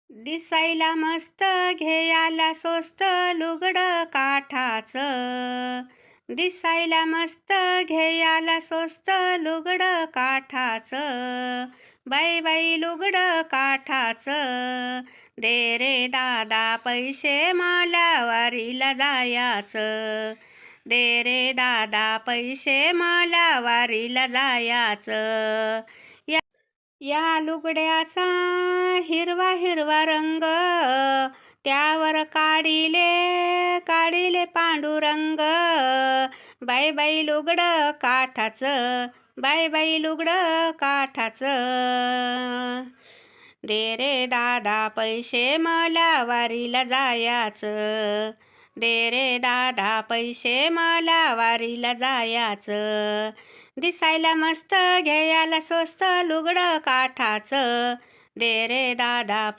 दिसायला मस्त घ्यायला स्वस्त लुगडं काठाचं. दिसायला मस्त घ्यायला स्वस्त लुगडं काठाचं. बाई बाई लुगडं काठाचं. दे रे दादा पैसे मला वारीला जायाचं. दे रे दादा पैसे मला वारीला जायाचं. या लुगड्याचा हिरवा हिरवा रंग, त्यावर काढिले पांडुरंग. बाई बाई लुगडं काठाचं. बाई बाई लुगडं काठाचं. दे रे दादा पैसे मला वारीला जायाचं. दे रे दादा पैसे मला वारीला जायाचं. दिसायला मस्त घ्यायला स्वस्त लुगडं काठाचं. दे रे दादा